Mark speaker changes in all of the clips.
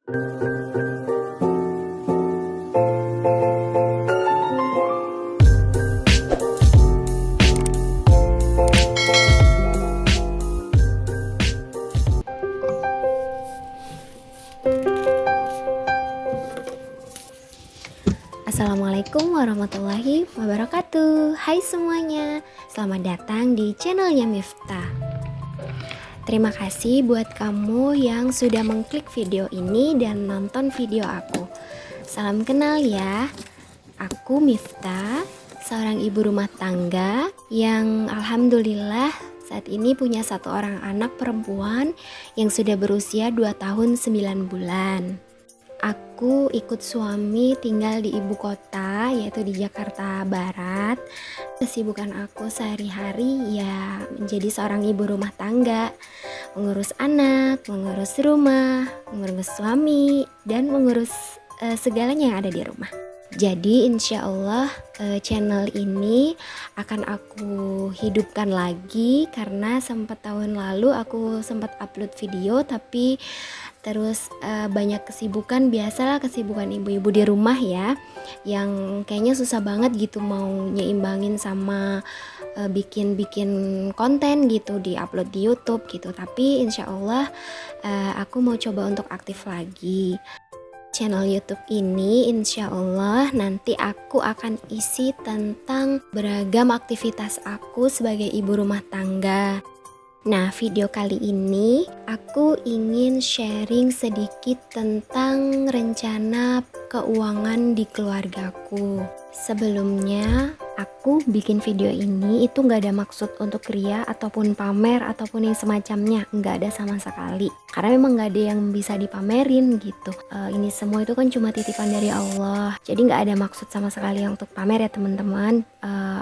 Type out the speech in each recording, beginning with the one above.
Speaker 1: Assalamualaikum warahmatullahi wabarakatuh. Hai semuanya, selamat datang di channelnya Miftah. Terima kasih buat kamu yang sudah mengklik video ini dan nonton video aku. Salam kenal ya. Aku Miftah, seorang ibu rumah tangga yang alhamdulillah saat ini punya satu orang anak perempuan yang sudah berusia 2 tahun 9 bulan. Aku ikut suami tinggal di ibu kota, yaitu di Jakarta Barat. Kesibukan aku sehari-hari ya menjadi seorang ibu rumah tangga, mengurus anak, mengurus rumah, mengurus suami, dan mengurus segalanya yang ada di rumah. Jadi insya Allah channel ini akan aku hidupkan lagi karena sempat tahun lalu aku sempat upload video tapi terus banyak kesibukan, biasalah kesibukan ibu-ibu di rumah ya, yang kayaknya susah banget gitu mau nyeimbangin sama bikin konten gitu di upload di YouTube gitu. Tapi insya Allah aku mau coba untuk aktif lagi. Channel YouTube ini insya Allah nanti aku akan isi tentang beragam aktivitas aku sebagai ibu rumah tangga. Nah, video kali ini aku ingin sharing sedikit tentang rencana keuangan di keluargaku. Sebelumnya, aku bikin video ini itu gak ada maksud untuk ria ataupun pamer ataupun yang semacamnya, gak ada sama sekali. Karena memang gak ada yang bisa dipamerin gitu. Ini semua itu kan cuma titipan dari Allah. Jadi gak ada maksud sama sekali untuk pamer ya teman-teman.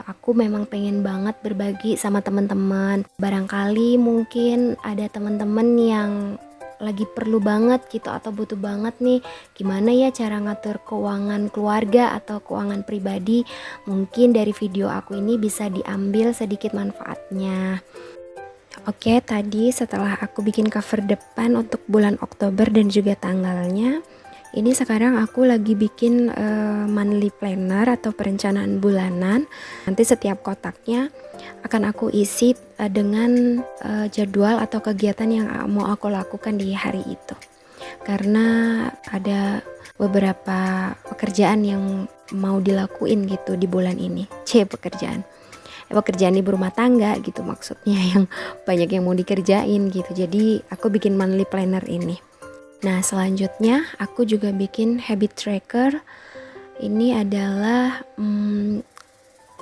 Speaker 1: Aku memang pengen banget berbagi sama teman-teman. Barangkali mungkin ada teman-teman yang lagi perlu banget gitu atau butuh banget nih gimana ya cara ngatur keuangan keluarga atau keuangan pribadi. Mungkin dari video aku ini bisa diambil sedikit manfaatnya. Oke, tadi setelah aku bikin cover depan untuk bulan Oktober dan juga tanggalnya, ini sekarang aku lagi bikin monthly planner atau perencanaan bulanan. Nanti setiap kotaknya akan aku isi dengan jadwal atau kegiatan yang mau aku lakukan di hari itu. Karena ada beberapa pekerjaan yang mau dilakuin gitu di bulan ini. Pekerjaan ibu rumah tangga gitu maksudnya, yang banyak yang mau dikerjain gitu. Jadi aku bikin monthly planner ini. Nah, selanjutnya aku juga bikin habit tracker. Ini adalah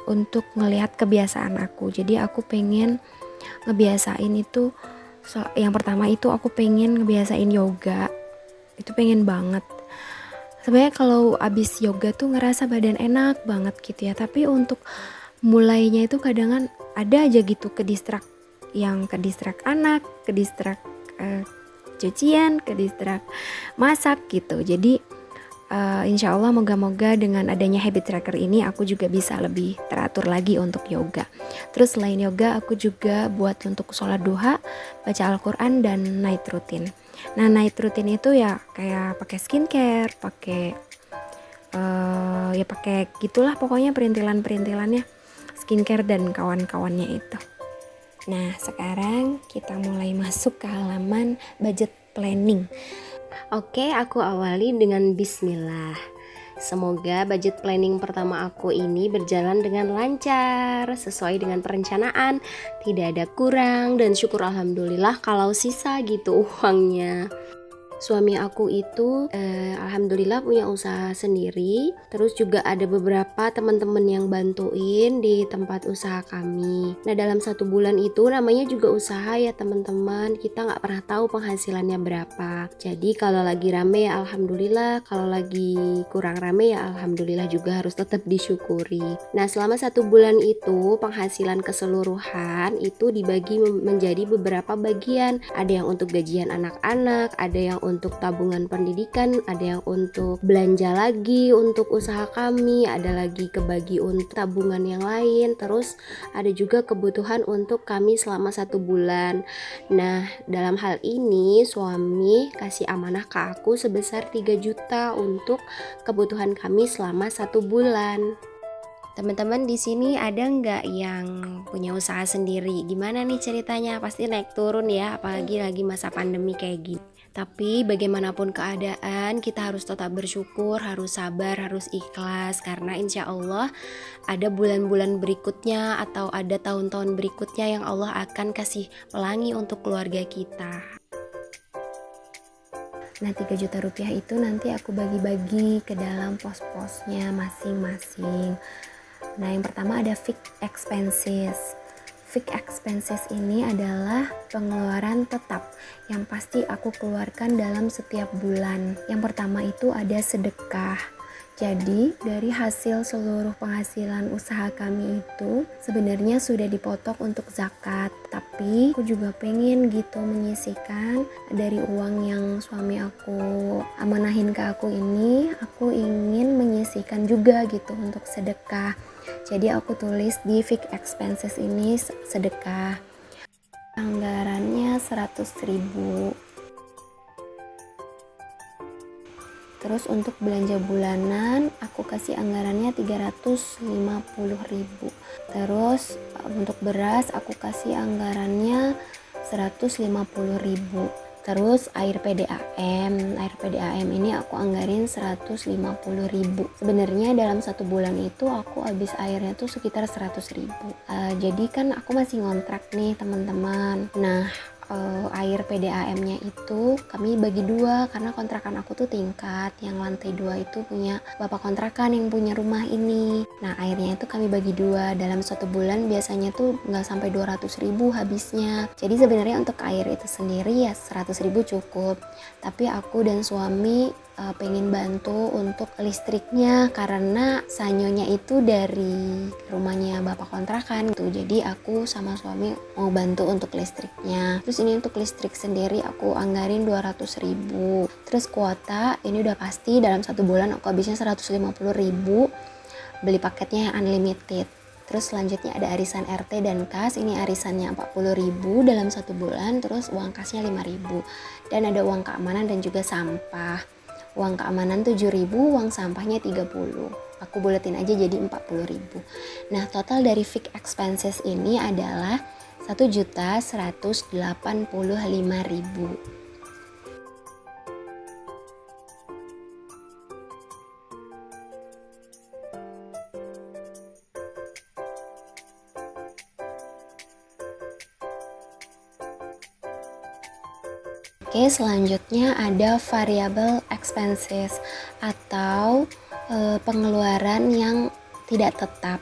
Speaker 1: untuk ngelihat kebiasaan aku. Jadi aku pengen ngebiasain itu, yang pertama itu aku pengen ngebiasain yoga. Itu pengen banget. Sebenarnya kalau abis yoga tuh ngerasa badan enak banget gitu ya. Tapi untuk mulainya itu kadang ada aja gitu kedistrak anak, kedistrak cucian, kedistrak masak gitu. Jadi insya Allah moga-moga dengan adanya habit tracker ini aku juga bisa lebih teratur lagi untuk yoga. Terus selain yoga aku juga buat untuk sholat duha, baca Al-Quran dan night routine. Nah, night routine itu ya kayak pakai skincare, pakai gitulah pokoknya perintilannya skincare dan kawan-kawannya itu. Nah, sekarang kita mulai masuk ke halaman budget planning. Oke, aku awali dengan bismillah. Semoga budget planning pertama aku ini berjalan dengan lancar, sesuai dengan perencanaan, tidak ada kurang, dan syukur alhamdulillah kalau sisa gitu uangnya. Suami aku itu alhamdulillah punya usaha sendiri. Terus juga ada beberapa teman-teman yang bantuin di tempat usaha kami. Nah, dalam 1 bulan itu namanya juga usaha ya teman-teman. Kita nggak pernah tahu penghasilannya berapa. Jadi kalau lagi rame ya alhamdulillah, kalau lagi kurang rame ya alhamdulillah juga harus tetap disyukuri. Nah, selama 1 bulan itu penghasilan keseluruhan itu dibagi menjadi beberapa bagian. Ada yang untuk gajian anak-anak, ada yang untuk tabungan pendidikan, ada yang untuk belanja lagi untuk usaha kami, ada lagi kebagi untuk tabungan yang lain, terus ada juga kebutuhan untuk kami selama 1 bulan. Nah, dalam hal ini suami kasih amanah ke aku sebesar 3 juta untuk kebutuhan kami selama 1 bulan. Teman-teman di sini ada nggak yang punya usaha sendiri? Gimana nih ceritanya? Pasti naik turun ya, apalagi lagi masa pandemi kayak gini. Tapi bagaimanapun keadaan, kita harus tetap bersyukur, harus sabar, harus ikhlas. Karena insya Allah ada bulan-bulan berikutnya atau ada tahun-tahun berikutnya yang Allah akan kasih pelangi untuk keluarga kita. Nah, 3 juta rupiah itu nanti aku bagi-bagi ke dalam pos-posnya masing-masing. Nah, yang pertama ada fixed expenses. Fixed expenses ini adalah pengeluaran tetap yang pasti aku keluarkan dalam setiap bulan. Yang pertama itu ada sedekah. Jadi, dari hasil seluruh penghasilan usaha kami itu sebenarnya sudah dipotong untuk zakat. Tapi aku juga pengen gitu menyisihkan dari uang yang suami aku amanahin ke aku ini, aku ingin menyisihkan juga gitu untuk sedekah. Jadi aku tulis di fixed expenses ini sedekah. Anggarannya 100.000. Terus untuk belanja bulanan aku kasih anggarannya 350.000. Terus untuk beras aku kasih anggarannya 150.000. Terus air PDAM ini aku anggarin 150.000. Sebenarnya dalam 1 bulan itu aku habis airnya tuh sekitar 100.000. Jadi kan aku masih ngontrak nih teman-teman. Nah, air PDAM-nya itu kami bagi 2 karena kontrakan aku tuh tingkat, yang lantai 2 itu punya bapak kontrakan yang punya rumah ini. Nah, airnya itu kami bagi 2 dalam 1 bulan, biasanya tuh nggak sampai 200.000 habisnya. Jadi sebenarnya untuk air itu sendiri ya 100.000 cukup, tapi aku dan suami pengen bantu untuk listriknya karena sanyonya itu dari rumahnya bapak kontrakan gitu. Jadi aku sama suami mau bantu untuk listriknya. Terus ini untuk listrik sendiri aku anggarin 200.000. Terus kuota ini udah pasti dalam 1 bulan aku habisnya 150.000. Beli paketnya yang unlimited. Terus selanjutnya ada arisan RT dan kas. Ini arisannya 40.000 dalam 1 bulan. Terus uang kasnya 5.000. Dan ada uang keamanan dan juga sampah. Uang keamanan 7.000, uang sampahnya 30. Aku buletin aja jadi 40.000. Nah, total dari fixed expenses ini adalah 1.185.000. Oke, selanjutnya ada variable expenses atau pengeluaran yang tidak tetap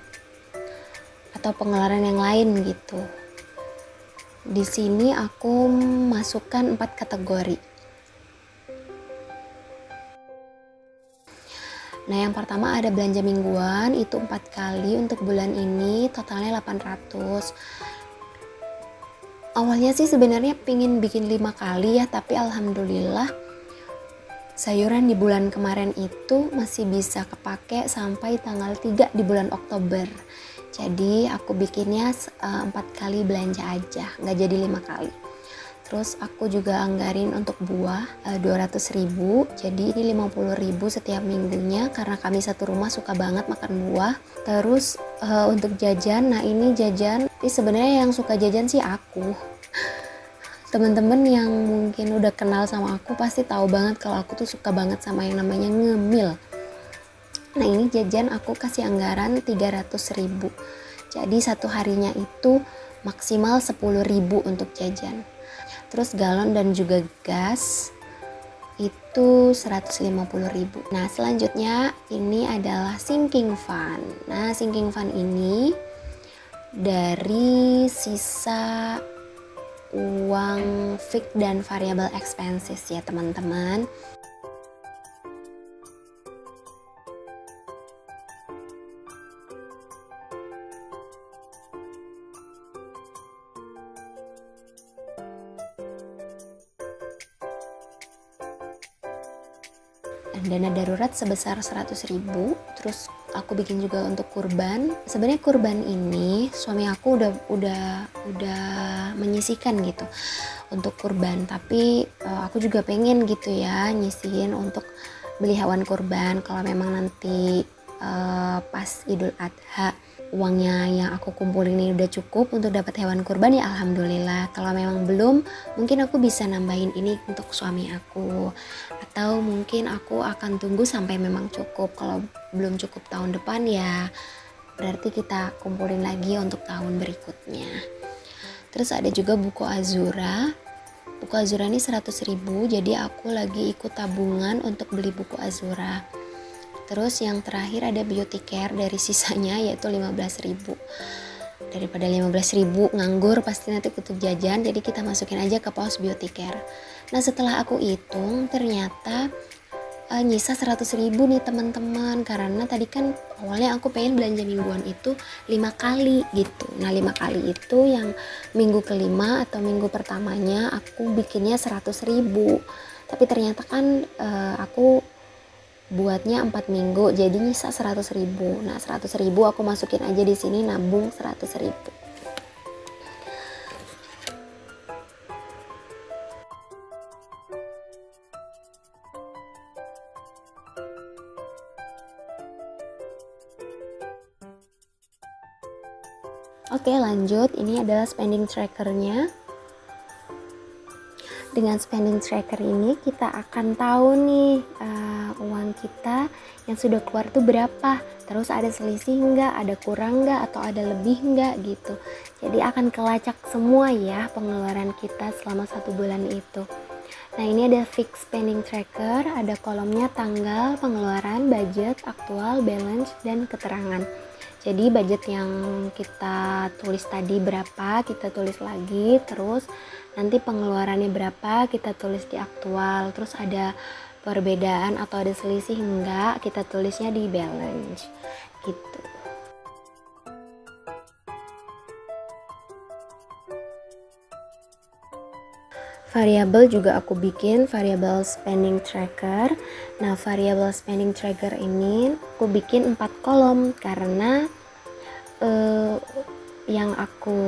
Speaker 1: atau pengeluaran yang lain gitu. Di sini aku masukkan 4 kategori. Nah, yang pertama ada belanja mingguan, itu 4 kali untuk bulan ini, totalnya 800. Awalnya sih sebenarnya pingin bikin 5 kali ya, tapi alhamdulillah sayuran di bulan kemarin itu masih bisa kepake sampai tanggal 3 di bulan Oktober. Jadi aku bikinnya 4 kali belanja aja, nggak jadi 5 kali. Terus aku juga anggarin untuk buah 200.000, jadi ini 50.000 setiap minggunya karena kami satu rumah suka banget makan buah. Terus untuk jajan, nah ini jajan, ini sebenarnya yang suka jajan sih aku. Teman-teman yang mungkin udah kenal sama aku pasti tahu banget kalau aku tuh suka banget sama yang namanya ngemil. Nah, ini jajan aku kasih anggaran 300.000. Jadi satu harinya itu maksimal 10.000 untuk jajan. Terus galon dan juga gas itu 150.000. Nah, selanjutnya ini adalah sinking fund. Nah, sinking fund ini dari sisa uang fixed dan variable expenses ya teman-teman. dana darurat sebesar 100.000. Terus aku bikin juga untuk kurban. Sebenarnya kurban ini suami aku udah menyisihkan gitu untuk kurban, tapi aku juga pengen gitu ya nyisihin untuk beli hewan kurban. Kalau memang nanti pas Idul Adha uangnya yang aku kumpulin ini udah cukup untuk dapat hewan kurban, ya alhamdulillah. Kalau memang belum, mungkin aku bisa nambahin ini untuk suami aku, atau mungkin aku akan tunggu sampai memang cukup. Kalau belum cukup tahun depan, ya berarti kita kumpulin lagi untuk tahun berikutnya. Terus ada juga buku Azura. Buku Azura ini 100.000, jadi aku lagi ikut tabungan untuk beli buku Azura. Terus yang terakhir ada beauty care dari sisanya, yaitu 15.000. Daripada 15.000 nganggur pasti nanti kutub jajan, jadi kita masukin aja ke pos beauty care. Nah setelah aku hitung ternyata nyisa 100.000 nih teman-teman, karena tadi kan awalnya aku pengen belanja mingguan itu 5 kali gitu. Nah 5 kali itu yang minggu kelima atau minggu pertamanya aku bikinnya 100.000, tapi ternyata kan aku buatnya 4 minggu, jadi nyisa 100.000. Nah 100.000 aku masukin aja di sini, nabung 100.000. Oke lanjut, ini adalah spending trackernya. Dengan spending tracker ini kita akan tahu nih uang kita yang sudah keluar tuh berapa, terus ada selisih enggak, ada kurang enggak, atau ada lebih enggak gitu. Jadi akan kelacak semua ya pengeluaran kita selama 1 bulan itu. Nah ini ada fixed spending tracker, ada kolomnya tanggal, pengeluaran, budget, aktual, balance, dan keterangan. Jadi budget yang kita tulis tadi berapa, kita tulis lagi, terus nanti pengeluarannya berapa, kita tulis di aktual, terus ada perbedaan atau ada selisih enggak, kita tulisnya di balance gitu. Variabel juga aku bikin variabel spending tracker. Nah variabel spending tracker ini aku bikin 4 kolom karena yang aku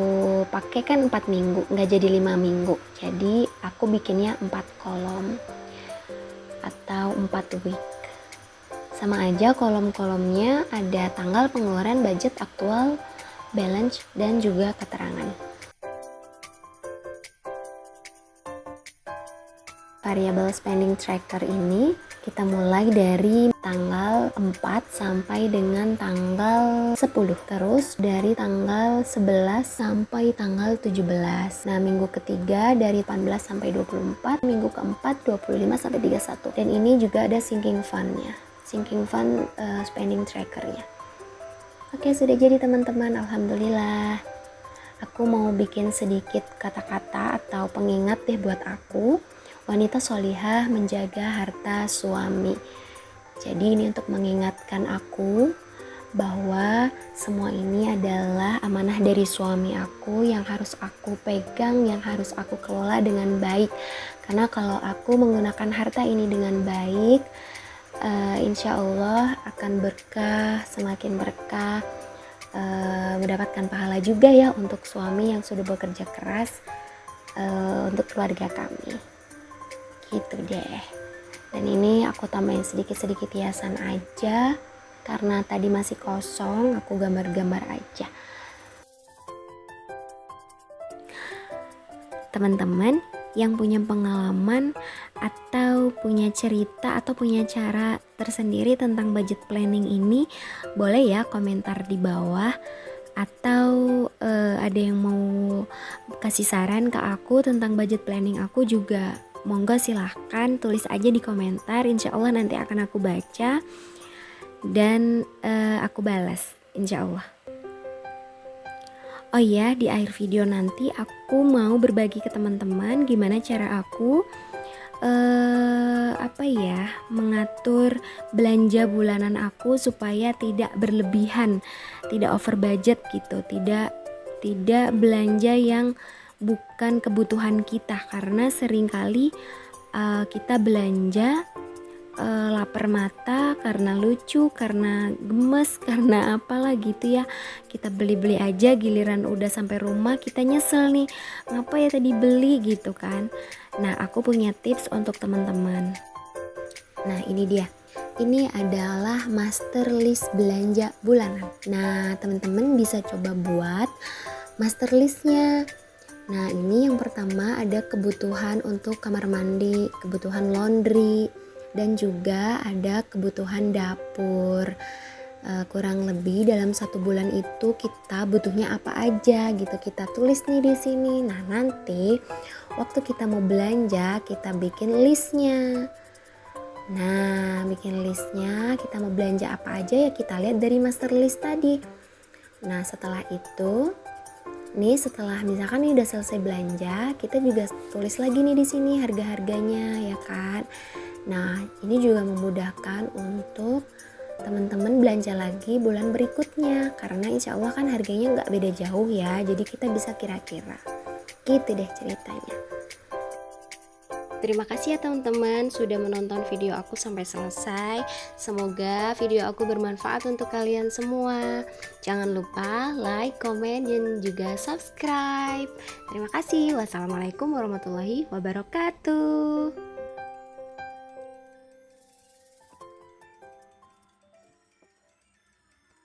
Speaker 1: pakai kan 4 minggu, nggak jadi 5 minggu. Jadi aku bikinnya 4 kolom atau 4 week. Sama aja kolom-kolomnya ada tanggal, pengeluaran, budget, aktual, balance, dan juga keterangan. Variabel spending tracker ini kita mulai dari tanggal 4 sampai dengan tanggal 10, terus dari tanggal 11 sampai tanggal 17. Nah minggu ketiga dari 18 sampai 24, minggu keempat 25 sampai 31. Dan ini juga ada sinking fund-nya, sinking fund spending tracker-nya. Oke sudah jadi teman-teman, alhamdulillah. Aku mau bikin sedikit kata-kata atau pengingat deh buat aku. Wanita solihah menjaga harta suami. Jadi ini untuk mengingatkan aku bahwa semua ini adalah amanah dari suami aku yang harus aku pegang, yang harus aku kelola dengan baik. Karena kalau aku menggunakan harta ini dengan baik, insya Allah akan berkah, semakin berkah, mendapatkan pahala juga ya untuk suami yang sudah bekerja keras untuk keluarga kami. Gitu deh. Dan ini aku tambahin sedikit-sedikit hiasan aja karena tadi masih kosong, aku gambar-gambar aja. Teman-teman yang punya pengalaman atau punya cerita atau punya cara tersendiri tentang budget planning ini, boleh ya komentar di bawah. Atau ada yang mau kasih saran ke aku tentang budget planning aku juga, monggo silahkan tulis aja di komentar. Insya Allah nanti akan aku baca dan aku balas insya Allah. Oh iya, di akhir video nanti aku mau berbagi ke teman-teman gimana cara aku mengatur belanja bulanan aku supaya tidak berlebihan, tidak over budget gitu, tidak belanja yang bukan kebutuhan kita, karena seringkali kita belanja lapar mata, karena lucu, karena gemes, karena apalah gitu ya. Kita beli-beli aja, giliran udah sampai rumah kita nyesel nih, ngapa ya tadi beli gitu kan. Nah, aku punya tips untuk teman-teman. Nah, ini dia. Ini adalah master list belanja bulanan. Nah, teman-teman bisa coba buat master listnya. Nah, ini yang pertama ada kebutuhan untuk kamar mandi, kebutuhan laundry, dan juga ada kebutuhan dapur. Kurang lebih dalam 1 bulan itu kita butuhnya apa aja gitu, kita tulis nih di sini. Nah, nanti waktu kita mau belanja kita bikin listnya. Nah, bikin listnya, kita mau belanja apa aja ya kita lihat dari master list tadi. Nah, setelah itu, nih setelah misalkan nih udah selesai belanja, kita juga tulis lagi nih di sini harga-harganya ya kan. Nah, ini juga memudahkan untuk teman-teman belanja lagi bulan berikutnya, karena insya Allah kan harganya nggak beda jauh ya, jadi kita bisa kira-kira. Gitu deh ceritanya. Terima kasih ya teman-teman sudah menonton video aku sampai selesai. Semoga video aku bermanfaat untuk kalian semua. Jangan lupa like, komen, dan juga subscribe. Terima kasih. Wassalamualaikum warahmatullahi wabarakatuh.